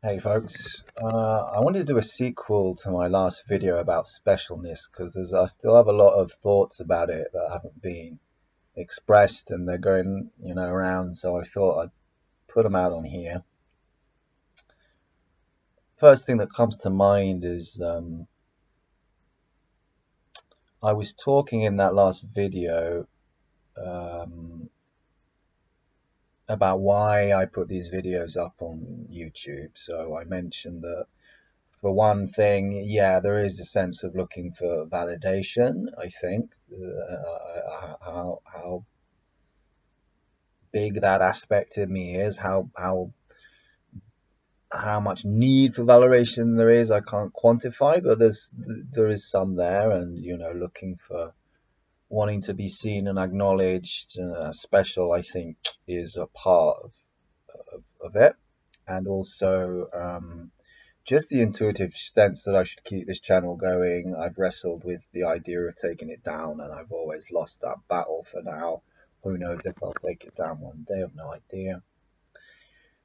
Hey folks, I wanted to do a sequel to my last video about specialness because I still have a lot of thoughts about it that haven't been expressed and they're going, around. So I thought I'd put them out on here. First thing that comes to mind is I was talking in that last video um, about why I put these videos up on YouTube. So I mentioned that for one thing, yeah, there is a sense of looking for validation. I think how big that aspect of me is, how much need for validation there is. I can't quantify, but there is some there, and looking for wanting to be seen and acknowledged, special. I think is a part of it, and also. Just the intuitive sense that I should keep this channel going. I've wrestled with the idea of taking it down, and I've always lost that battle for now. Who knows if I'll take it down one day? I've no idea.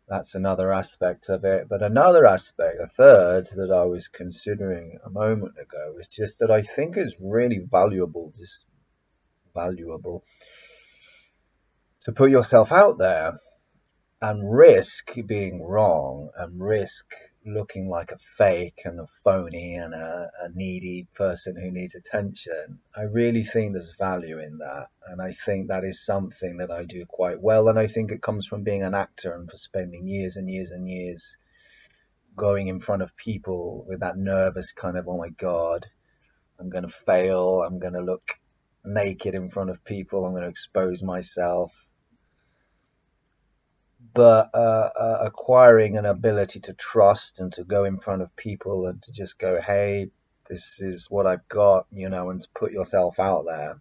That's another aspect of it. But another aspect, a third, that I was considering a moment ago is just that I think it's really valuable, just valuable, to put yourself out there and risk being wrong and risk looking like a fake and a phony and a needy person who needs attention. I really think there's value in that. And I think that is something that I do quite well. And I think it comes from being an actor and for spending years and years and years going in front of people with that nervous kind of, oh my God, I'm going to fail. I'm going to look naked in front of people. I'm going to expose myself. But acquiring an ability to trust and to go in front of people and to just go, hey, this is what I've got, and to put yourself out there.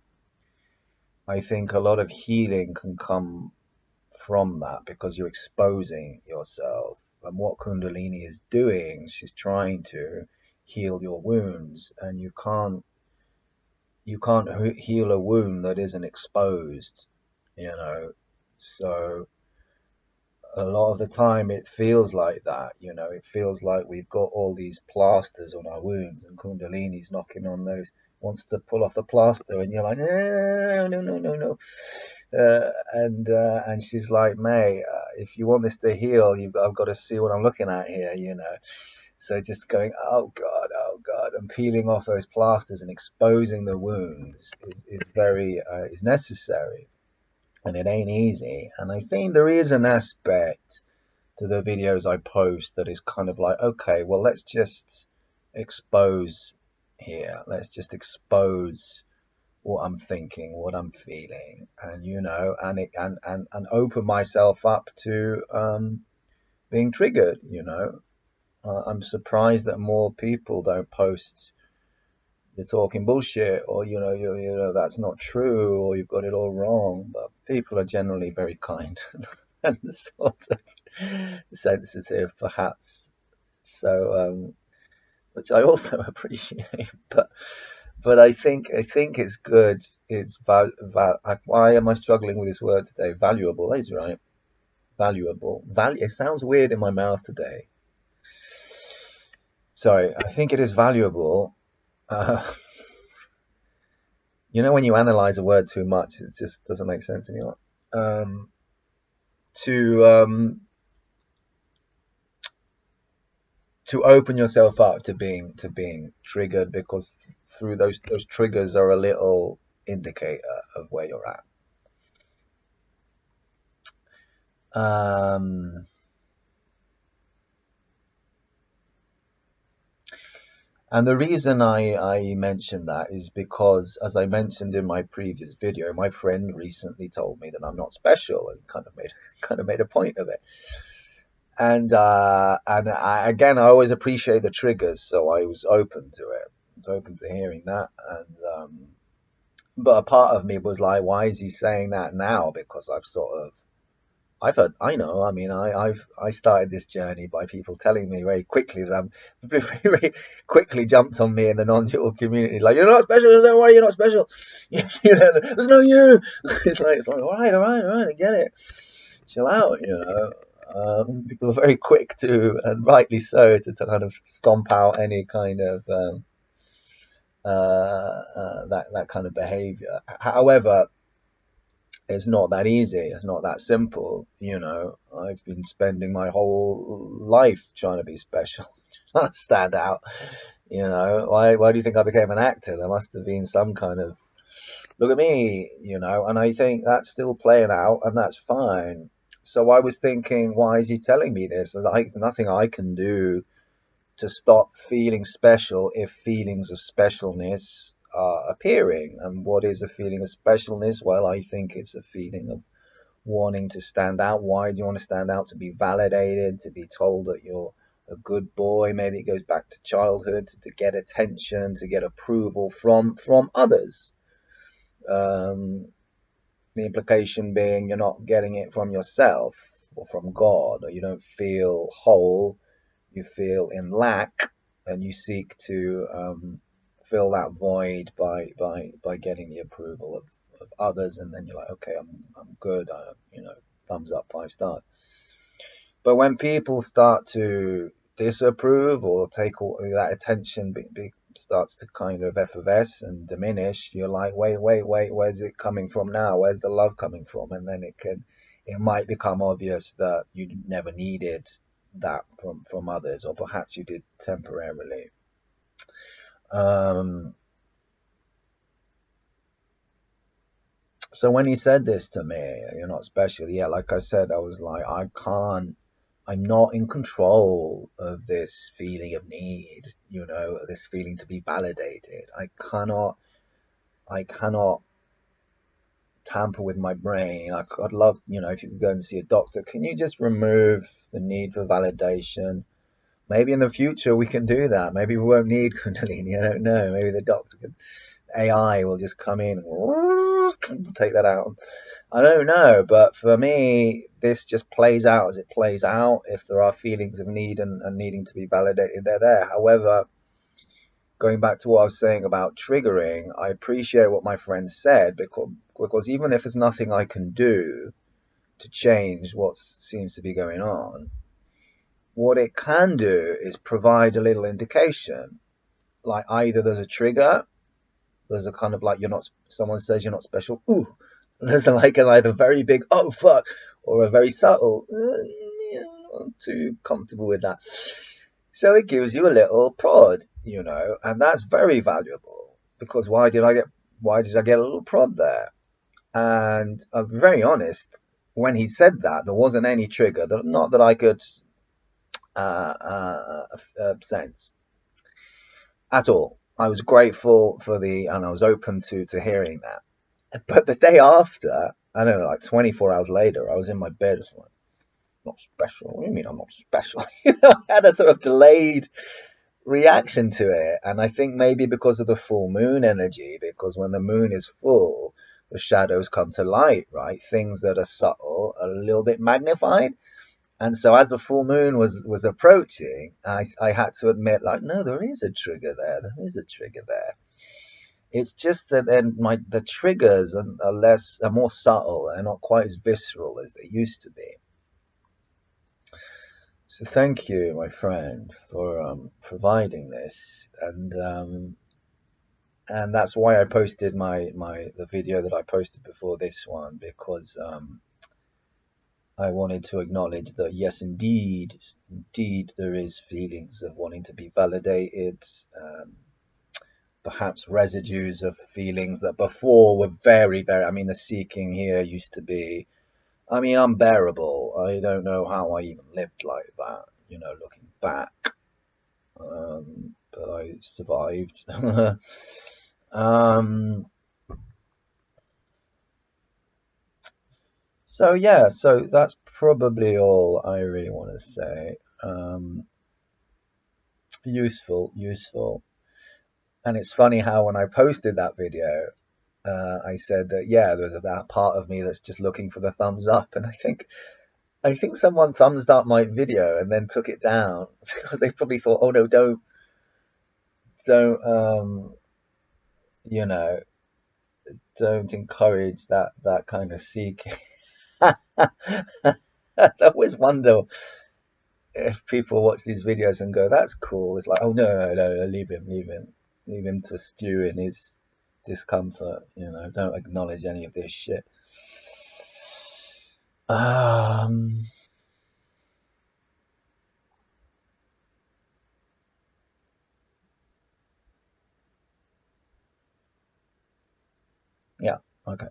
I think a lot of healing can come from that because you're exposing yourself. And what Kundalini is doing, she's trying to heal your wounds, and you can't heal a wound that isn't exposed, So a lot of the time it feels like that, it feels like we've got all these plasters on our wounds and Kundalini's knocking on those, wants to pull off the plaster, and you're like, no. And she's like, mate, if you want this to heal, I've got to see what I'm looking at here, So just going, oh God, and peeling off those plasters and exposing the wounds is very is necessary. And it ain't easy. And I think there is an aspect to the videos I post that is kind of like, okay, well, let's just expose here. Let's just expose what I'm thinking, what I'm feeling, and and open myself up to being triggered. I'm surprised that more people don't post you're talking bullshit, or that's not true, or you've got it all wrong. But people are generally very kind and sort of sensitive, perhaps. So, which I also appreciate. But I think it's good. It's why am I struggling with this word today? Valuable. That's right. Valuable. Value. It sounds weird in my mouth today. Sorry. I think it is valuable. When you analyze a word too much, it just doesn't make sense anymore. To open yourself up to being triggered, because through those triggers are a little indicator of where you're at. And the reason I mention that is because, as I mentioned in my previous video, my friend recently told me that I'm not special and kind of made a point of it. And again, I always appreciate the triggers, so I was open to it. I was open to hearing that. And but a part of me was like, why is he saying that now? Because I started this journey by people telling me very quickly that I'm very quickly jumped on me in the non-dual community, like, you're not special, don't worry, you're not special. There's no you. It's like, all right, I get it. Chill out, People are very quick to, and rightly so, to kind of stomp out any kind of that kind of behavior. However, it's not that easy. It's not that simple. I've been spending my whole life trying to be special, trying to stand out. Why do you think I became an actor? There must have been some kind of look at me, and I think that's still playing out, and that's fine. So I was thinking, why is he telling me this? There's nothing I can do to stop feeling special if feelings of specialness are appearing. And what is a feeling of specialness? Well, I think it's a feeling of wanting to stand out. Why do you want to stand out? To be validated, to be told that you're a good boy. Maybe it goes back to childhood, to get attention, to get approval from others. Um, the implication being you're not getting it from yourself or from God, or you don't feel whole, you feel in lack, and you seek to fill that void by getting the approval of others, and then you're like, okay, I'm good, thumbs up, 5 stars. But when people start to disapprove or take all that attention starts to kind of effervesce and diminish, you're like, wait, where's it coming from now? Where's the love coming from? And then it might become obvious that you never needed that from others, or perhaps you did temporarily. Um, so when he said this to me, you're not special. Yeah, like I said, I was like, I'm not in control of this feeling of need, this feeling to be validated. I cannot tamper with my brain. I'd love, if you could go and see a doctor, can you just remove the need for validation? Maybe in the future we can do that. Maybe we won't need Kundalini. I don't know. Maybe the doctor can, AI will just come in and take that out. I don't know, but for me, this just plays out as it plays out. If there are feelings of need and needing to be validated, they're there. However, going back to what I was saying about triggering, I appreciate what my friend said, because even if there's nothing I can do to change what seems to be going on, what it can do is provide a little indication. Like either there's a trigger, there's a kind of like someone says you're not special. Ooh, there's like an either very big oh fuck or a very subtle. Not too comfortable with that. So it gives you a little prod, and that's very valuable, because why did I get a little prod there? And I'm very honest. When he said that, there wasn't any trigger, not that I could sense at all. I was grateful and I was open to hearing that. But the day after, I don't know, like 24 hours later, I was in my bed. I was like, not special. What do you mean I'm not special? I had a sort of delayed reaction to it. And I think maybe because of the full moon energy, because when the moon is full, the shadows come to light, right? Things that are subtle are a little bit magnified. And so as the full moon was approaching, I had to admit, like, no, there is a trigger there. There is a trigger there. It's just that then the triggers are more subtle and not quite as visceral as they used to be. So thank you, my friend, for providing this, and that's why I posted the video that I posted before this one, because I wanted to acknowledge that yes, indeed, there is feelings of wanting to be validated. Perhaps residues of feelings that before were very, very. I mean, the seeking here used to be, unbearable. I don't know how I even lived like that, looking back. But I survived. um, so yeah, so that's probably all I really want to say. Useful. And it's funny how when I posted that video, I said that yeah, there's that part of me that's just looking for the thumbs up, and I think someone thumbs up my video and then took it down because they probably thought, oh no, don't you know, don't encourage that kind of seeking. I always wonder if people watch these videos and go, "That's cool." It's like, "Oh no, no, no, no, leave him to stew in his discomfort." Don't acknowledge any of this shit. Um, yeah, okay.